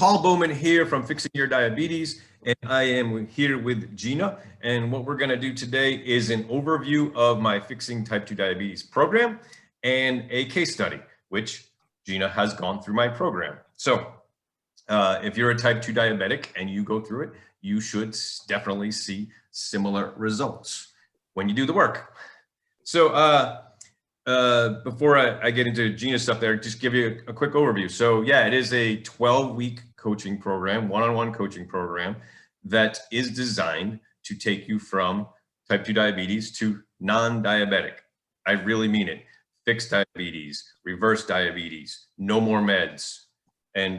Paul Bowman here from Fixing Your Diabetes, and I am here with Gina. And what we're going to do today is an overview of my Fixing Type 2 Diabetes program and a case study, which Gina has gone through my program. So if you're a type 2 diabetic and you go through it, you should definitely see similar results when you do the work. So before I get into Gina's stuff there, just give you a quick overview. So yeah, it is a 12-week coaching program, one-on-one coaching program that is designed to take you from type 2 diabetes to non-diabetic. I really mean it. Fixed diabetes, reverse diabetes, no more meds. And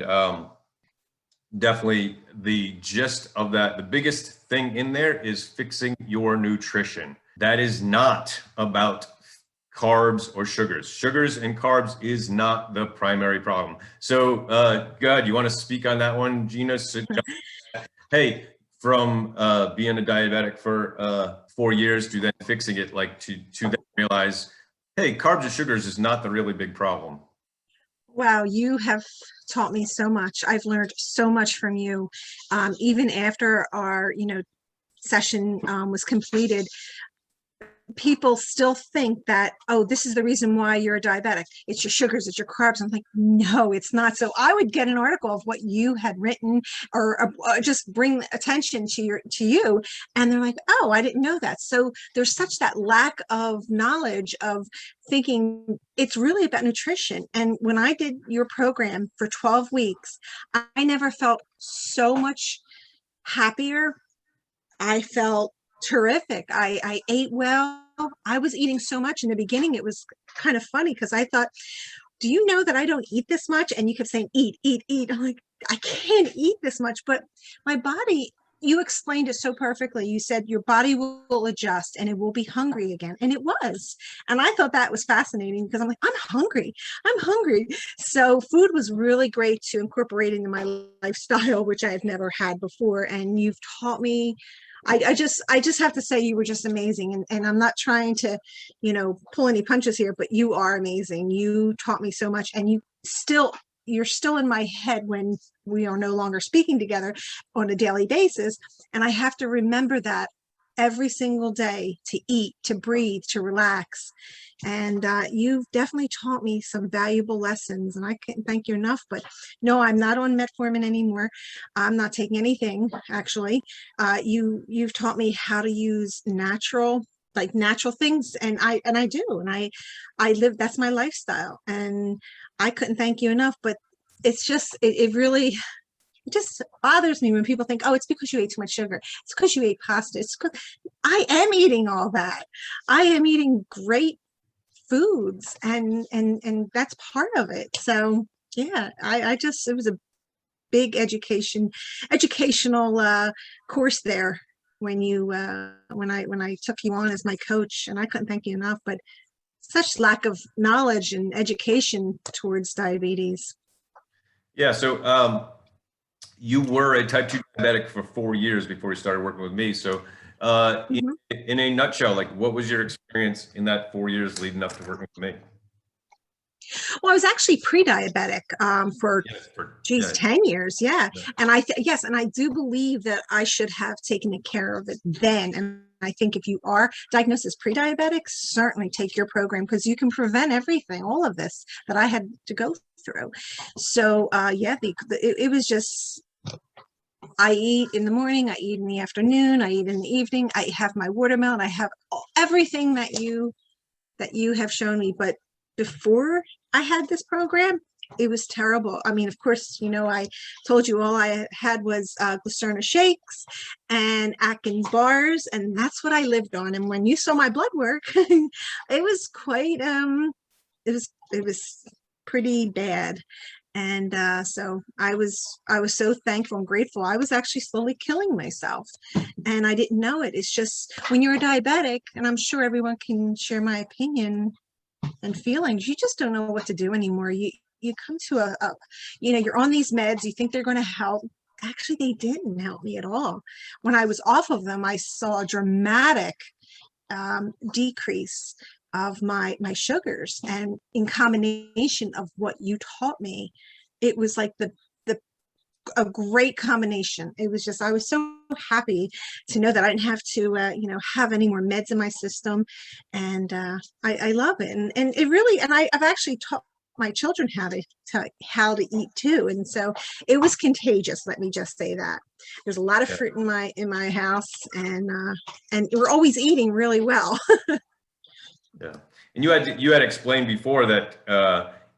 definitely the gist of that, the biggest thing in there is fixing your nutrition. That is not about carbs or sugars. Sugars and carbs is not the primary problem. So, God, you want to speak on that one, Gina? So, hey, from being a diabetic for 4 years to then fixing it, like to then realize, hey, carbs and sugars is not the really big problem. Wow, you have taught me so much. I've learned so much from you. Even after our, session was completed, people still think that, oh, this is the reason why you're a diabetic. It's your sugars, it's your carbs. I'm like, no, it's not. So I would get an article of what you had written or just bring attention to you. And they're like, oh, I didn't know that. So there's such that lack of knowledge of thinking it's really about nutrition. And when I did your program for 12 weeks, I never felt so much happier. I felt terrific. I ate well. I was eating so much in the beginning. It was kind of funny because I thought, do you know that I don't eat this much? And you kept saying, eat, eat, eat. I'm like, I can't eat this much, but my body, you explained it so perfectly. You said your body will adjust and it will be hungry again. And it was. And I thought that was fascinating because I'm like, I'm hungry. I'm hungry. So food was really great to incorporate into my lifestyle, which I had never had before. And you've taught me. I just have to say you were just amazing. And I'm not trying to, pull any punches here, but you are amazing. You taught me so much, and you're still in my head when we are no longer speaking together on a daily basis. And I have to remember that every single day, to eat, to breathe, to relax. And you've definitely taught me some valuable lessons, and I can't thank you enough. But no, I'm not on metformin anymore. I'm not taking anything, actually. You've taught me how to use natural things, and I do, and I live, that's my lifestyle, and I couldn't thank you enough. But it's just it really, it just bothers me when people think, oh, it's because you ate too much sugar. It's because you ate pasta. It's because I am eating all that. I am eating great foods, and that's part of it. So yeah, I just, it was a big educational course there when you when I took you on as my coach, and I couldn't thank you enough. But such lack of knowledge and education towards diabetes. Yeah, so you were a type 2 diabetic for 4 years before you started working with me. So in a nutshell, like, what was your experience in that 4 years leading up to working with me? Well, I was actually pre-diabetic for 10 years. Yeah. And yes, and I do believe that I should have taken care of it then. And I think if you are diagnosed as pre-diabetic, certainly take your program, because you can prevent everything, all of this that I had to go through. So yeah, it was just, I eat in the morning, I eat in the afternoon, I eat in the evening, I have my watermelon, I have everything that you have shown me. But before I had this program, it was terrible. I mean, of course, I told you all I had was Glucerna shakes and Atkins bars, and that's what I lived on. And when you saw my blood work, it was quite, it was pretty bad. And so I was so thankful and grateful. I was actually slowly killing myself, and I didn't know it. It's just when you're a diabetic, and I'm sure everyone can share my opinion and feelings, you just don't know what to do anymore. You come to you're on these meds, you think they're going to help. Actually, they didn't help me at all. When I was off of them, I saw a dramatic decrease of my sugars, and in combination of what you taught me, it was like the a great combination. It was just, I was so happy to know that I didn't have to, have any more meds in my system. And I love it. And it really, and I've actually taught my children how to eat too. And so it was contagious. Let me just say that. There's a lot of Yeah. fruit in my house, and we're always eating really well. Yeah. And you had explained before that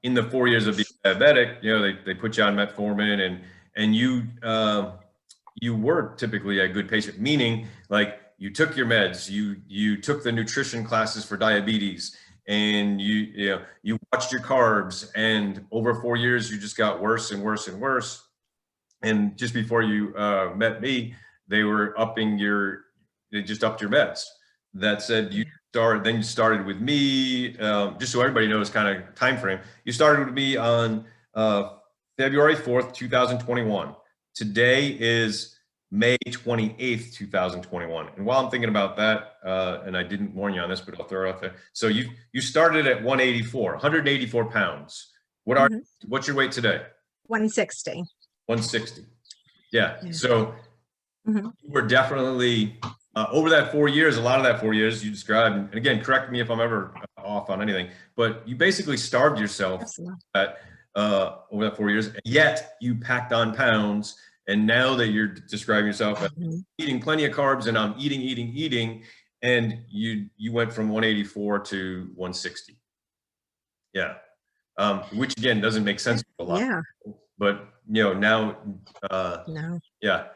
in the 4 years of being diabetic, they put you on metformin, and you were typically a good patient, meaning like you took your meds, you took the nutrition classes for diabetes, and you watched your carbs, and over 4 years you just got worse and worse and worse. And just before you met me, they just upped your meds. That said, you started with me, just so everybody knows kind of time frame. You started with me on February 4th, 2021. Today is May 28th, 2021. And while I'm thinking about that, and I didn't warn you on this, but I'll throw it out there. So you started at 184 pounds. What's your weight today? 160. 160. Yeah. Yeah. So Mhm. we're definitely over that 4 years, a lot of that 4 years you described, and again, correct me if I'm ever off on anything, but you basically starved yourself Absolutely. over that 4 years, yet you packed on pounds. And now that you're describing yourself as Mhm. eating plenty of carbs, and I'm eating, and you went from 184 to 160. Yeah. Which again doesn't make sense to a lot. Yeah. But now, No. yeah,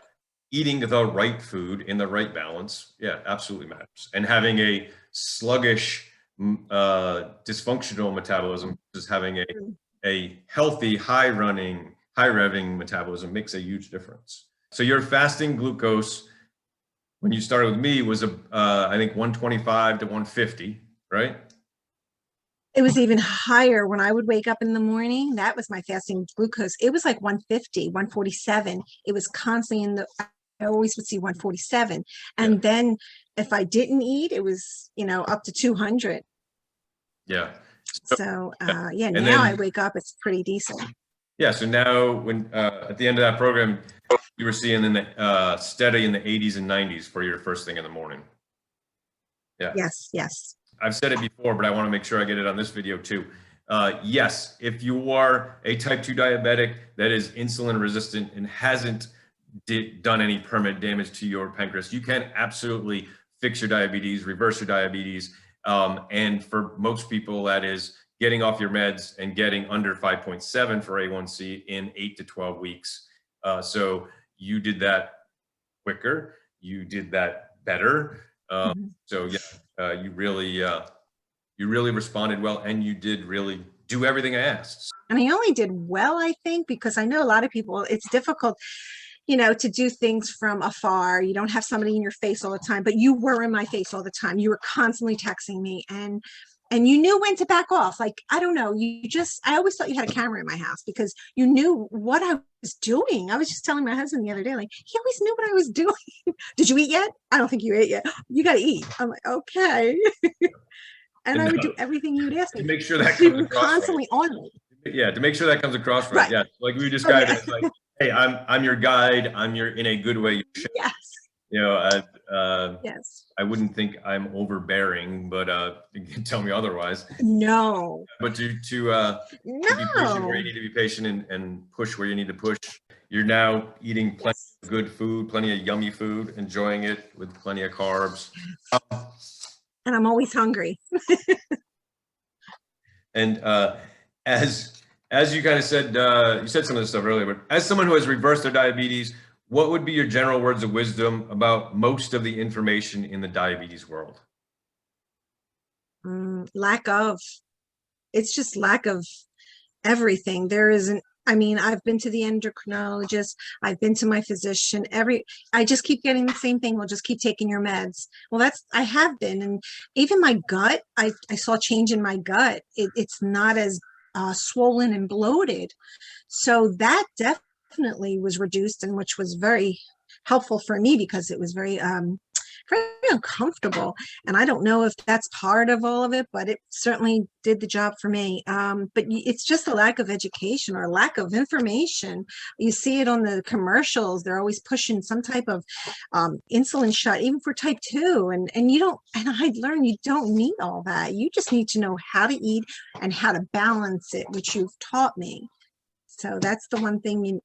eating the right food in the right balance, yeah, absolutely matters. And having a sluggish, dysfunctional metabolism versus having a healthy, high revving metabolism makes a huge difference. So your fasting glucose, when you started with me, was I think 125 to 150, right? It was even higher when I would wake up in the morning. That was my fasting glucose. It was like 150, 147. It was constantly I always would see 147. And Yeah. then if I didn't eat, it was, up to 200. Yeah. So, And now then- I wake up, it's pretty decent. Yeah. So now when, at the end of that program, you were seeing steady in the 80s and 90s for your first thing in the morning. Yeah. Yes. Yes. I've said it before, but I want to make sure I get it on this video too. Yes, if you are a type 2 diabetic that is insulin resistant and hasn't done any permanent damage to your pancreas, you can absolutely fix your diabetes, reverse your diabetes. And for most people, that is getting off your meds and getting under 5.7 for A1C in 8 to 12 weeks. So you did that quicker, you did that better. So yeah, you really responded well, and you did really do everything I asked. And I only did well, I think, because I know a lot of people, it's difficult, to do things from afar. You don't have somebody in your face all the time, but you were in my face all the time. You were constantly texting me, and you knew when to back off. Like, I don't know, I always thought you had a camera in my house because you knew what I was doing. I was just telling my husband the other day, like, he always knew what I was doing. Did you eat yet? I don't think you ate yet. You got to eat. I'm like, okay. And I would do everything you'd ask me. To make sure that You comes were across right. constantly on me. Yeah, to make sure that comes across right. Right. Yeah, like we described yeah. it, like, hey, I'm your guide. I'm your, in a good way. Yes. Yes. I wouldn't think I'm overbearing, but you can tell me otherwise. No. But to be patient where you need to be patient, and push where you need to push. You're now eating plenty of good food, plenty of yummy food, enjoying it with plenty of carbs. And I'm always hungry. And as you kind of said, you said some of this stuff earlier, but as someone who has reversed their diabetes, what would be your general words of wisdom about most of the information in the diabetes world? It's just lack of everything. There isn't, I've been to the endocrinologist, I've been to my physician, I just keep getting the same thing. We'll just keep taking your meds. Well, I have been. And even my gut, I saw change in my gut. It's not as swollen and bloated. So that definitely was reduced, and which was very helpful for me because it was very very uncomfortable. And I don't know if that's part of all of it, but it certainly did the job for me. But it's just a lack of education or lack of information. You see it on the commercials. They're always pushing some type of insulin shot, even for type 2. And you don't, and I learned you don't need all that. You just need to know how to eat and how to balance it, which you've taught me. So that's the one thing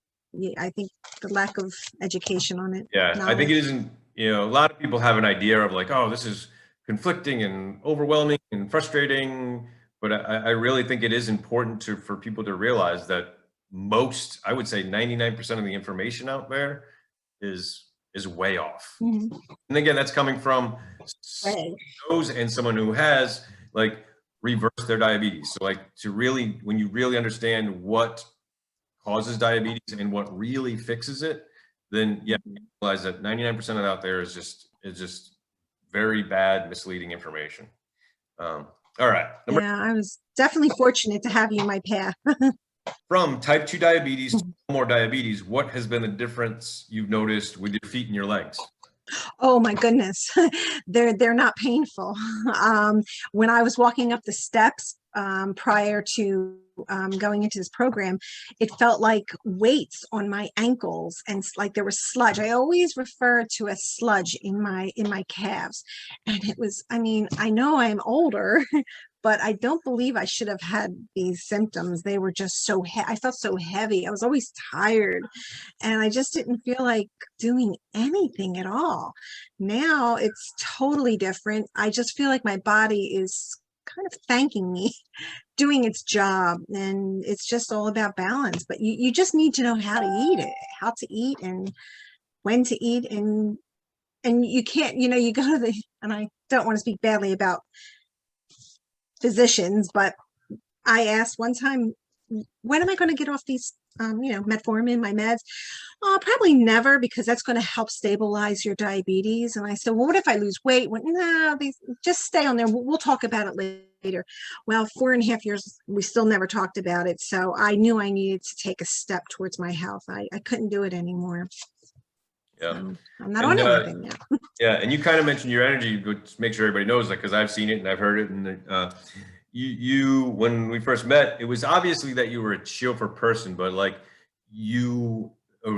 I think the lack of education on it. Yeah, I think it isn't, a lot of people have an idea of like, oh, this is conflicting and overwhelming and frustrating. But I really think it is important for people to realize that I would say 99% of the information out there is way off. Mm-hmm. And again, that's coming from those and someone who has like reversed their diabetes. So like when you really understand what causes diabetes and what really fixes it, then you realize that 99% of it out there is just very bad, misleading information. All right. I was definitely fortunate to have you in my path. From type 2 diabetes to no more diabetes, what has been the difference you've noticed with your feet and your legs? Oh my goodness, they're not painful. When I was walking up the steps prior to going into this program, it felt like weights on my ankles and like there was sludge. I always refer to as sludge in my calves, and it was. I mean, I know I'm older. But I don't believe I should have had these symptoms. They were just so I felt so heavy. I was always tired, and I just didn't feel like doing anything at all. Now it's totally different. I just feel like my body is kind of thanking me, doing its job, and it's just all about balance. But you just need to know how to eat and when to eat, and you can't, you go to and I don't want to speak badly about physicians, but I asked one time, when am I going to get off these, metformin, my meds? Oh, probably never, because that's going to help stabilize your diabetes. And I said, well, what if I lose weight? Well, no, just stay on there. We'll talk about it later. Well, 4.5 years, we still never talked about it. So I knew I needed to take a step towards my health. I couldn't do it anymore. Yeah. So I'm not on anything now. Yeah, and you kind of mentioned your energy, but make sure everybody knows that, because I've seen it and I've heard it. And you, when we first met, it was obviously that you were a cheerful person, but like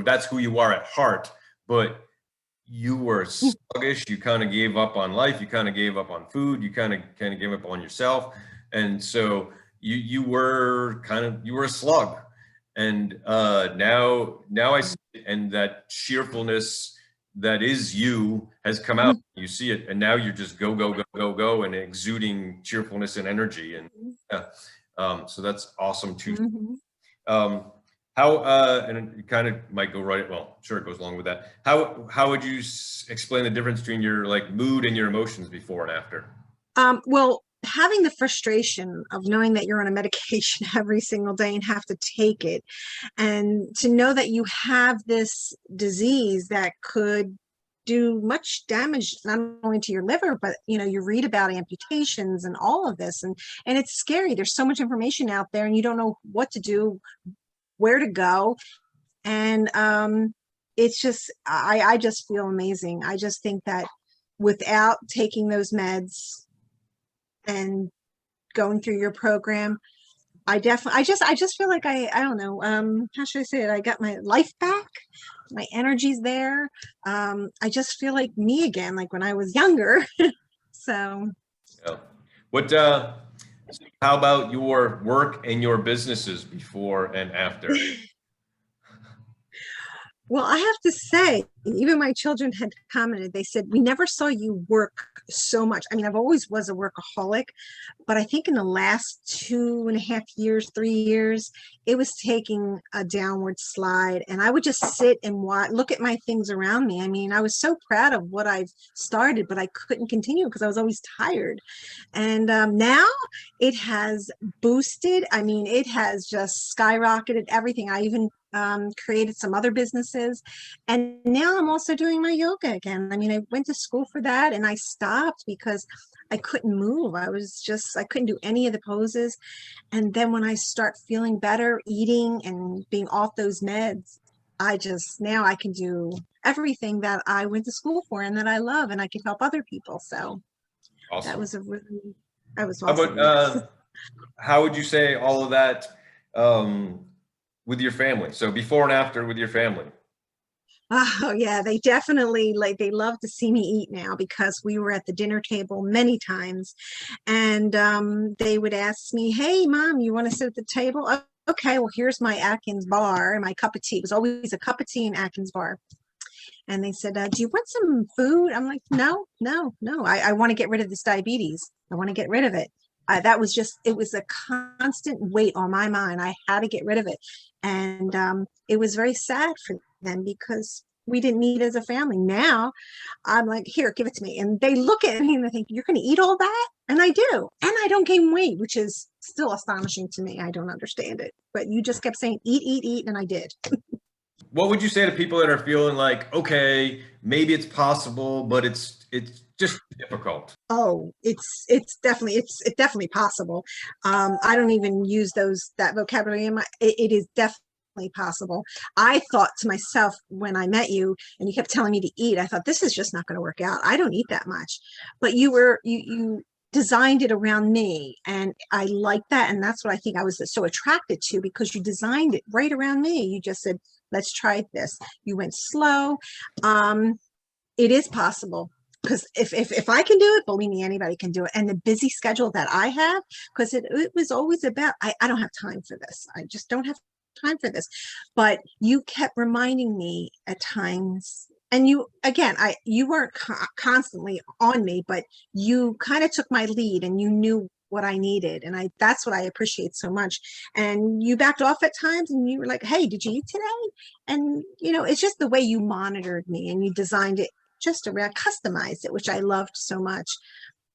that's who you are at heart. But you were sluggish. You kind of gave up on life. You kind of gave up on food. You kind of gave up on yourself. And so you were a slug. And now I see it, and that cheerfulness that is you has come out. You see it, and now you're just go and exuding cheerfulness and energy. And so that's awesome too. Mm-hmm. And it kind of might go right. Well, sure, it goes along with that. How would you explain the difference between your like mood and your emotions before and after? Well, having the frustration of knowing that you're on a medication every single day and have to take it, and to know that you have this disease that could do much damage, not only to your liver, but you read about amputations and all of this, and it's scary. There's so much information out there, and you don't know what to do, where to go. And it's just, I just feel amazing. I just think that without taking those meds and going through your program, I just feel like I don't know, how should I say it? I got my life back. My energy's there. I just feel like me again, like when I was younger. So. Yeah. How about your work and your businesses before and after? Well, I have to say, even my children had commented, they said, we never saw you work so much. I mean, I've always was a workaholic, but I think in the last 2.5 years, 3 years, it was taking a downward slide. And I would just sit and look at my things around me. I mean, I was so proud of what I've started, but I couldn't continue because I was always tired. And now it has boosted. I mean, it has just skyrocketed everything. I even created some other businesses, and now I'm also doing my yoga again. I mean, I went to school for that and I stopped because I couldn't move. I couldn't do any of the poses. And then when I start feeling better, eating and being off those meds, now I can do everything that I went to school for and that I love, and I can help other people. So that Awesome. was a really, that was How about awesome. Yes. how would you say all of that um, with your family? So before and after with your family. Oh yeah, they definitely like they love to see me eat now because we were at the dinner table many times, and they would ask me, "Hey, mom, you want to sit at the table?" "Oh, okay, well, here's my Atkins bar and my cup of tea." It was always a cup of tea and Atkins bar. And they said, "Do you want some food?" I'm like, "No, no, no. I want to get rid of this diabetes. I want to get rid of it." That was just, it was a constant weight on my mind. I had to get rid of it. And it was very sad for them because we didn't eat as a family. Now I'm like, "Here, give it to me." And they look at me and they think, "You're going to eat all that?" And I do. And I don't gain weight, which is still astonishing to me. I don't understand it. But you just kept saying, "Eat, eat, eat." And I did. What would you say to people that are feeling like, okay, maybe it's possible, but it's just difficult? Oh, it's definitely possible. I don't even use that vocabulary in it is definitely possible. I thought to myself when I met you and you kept telling me to eat, I thought this is just not going to work out. I don't eat that much. But you designed it around me, and I like that, and that's what I think I was so attracted to, because you designed it right around me. You just said, "Let's try this." You went slow. Um, it is possible, because if I can do it, believe me, anybody can do it. And the busy schedule that I have, because it was always about, I don't have time for this. I just don't have time for this. But you kept reminding me at times, and you, again, you weren't constantly on me, but you kind of took my lead and you knew what I needed. And that's what I appreciate so much. And you backed off at times and you were like, "Hey, did you eat today?" And it's just the way you monitored me and you designed it just around, customized it, which I loved so much.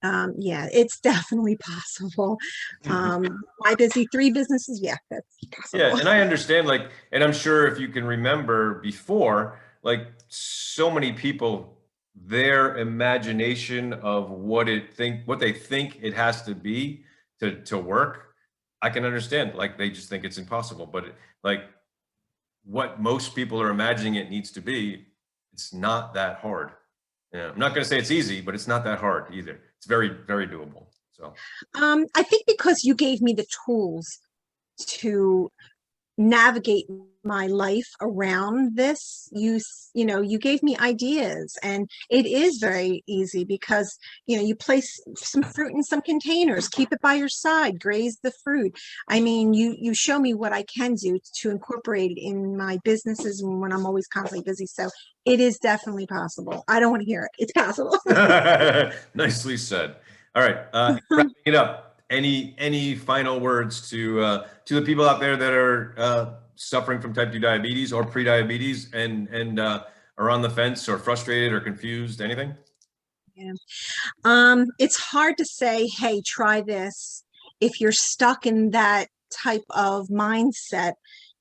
Yeah, it's definitely possible. My busy 3 businesses, yeah, that's Yeah, possible. and I understand, like, and I'm sure if you can remember before, like, so many people, their imagination of what they think it has to be to work, I can understand. Like, they just think it's impossible, but like what most people are imagining it needs to be, it's not that hard. Yeah, I'm not going to say it's easy, but it's not that hard either. It's very, very doable. So. I think because you gave me the tools to navigate my life around this, you gave me ideas, and it is very easy because you place some fruit in some containers, keep it by your side, graze the fruit. I mean, you show me what I can do to incorporate it in my businesses and when I'm always constantly busy. So it is definitely possible. I don't want to hear it. It's possible. Nicely said. All right, wrapping it up. Any final words to the people out there that are suffering from type 2 diabetes or pre-diabetes and are on the fence or frustrated or confused? Anything? Yeah. It's hard to say, "Hey, try this," if you're stuck in that type of mindset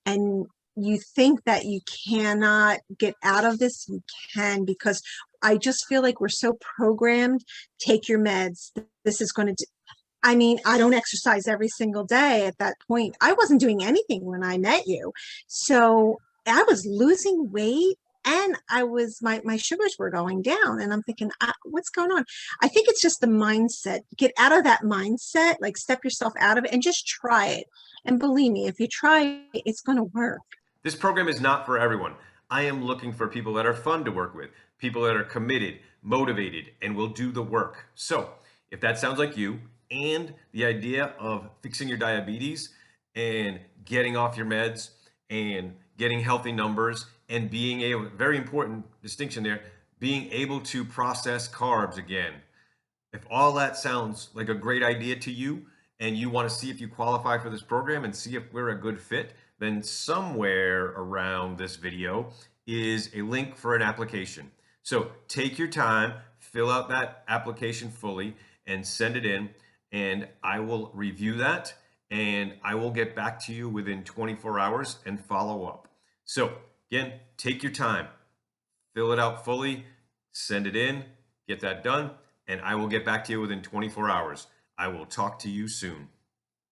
and you think that you cannot get out of this. You can, because I just feel like we're so programmed. Take your meds. This is going to I mean, I don't exercise every single day at that point. I wasn't doing anything when I met you. So I was losing weight, and my sugars were going down, and I'm thinking, what's going on? I think it's just the mindset. Get out of that mindset, like step yourself out of it and just try it. And believe me, if you try it, it's going to work. This program is not for everyone. I am looking for people that are fun to work with, people that are committed, motivated, and will do the work. So, if that sounds like you and the idea of fixing your diabetes and getting off your meds and getting healthy numbers and being able, very important distinction there, being able to process carbs again. If all that sounds like a great idea to you and you want to see if you qualify for this program and see if we're a good fit, then somewhere around this video is a link for an application. So take your time, fill out that application fully and send it in, and I will review that and I will get back to you within 24 hours and follow up. So again, take your time, fill it out fully, send it in, get that done, and I will get back to you within 24 hours. I will talk to you soon.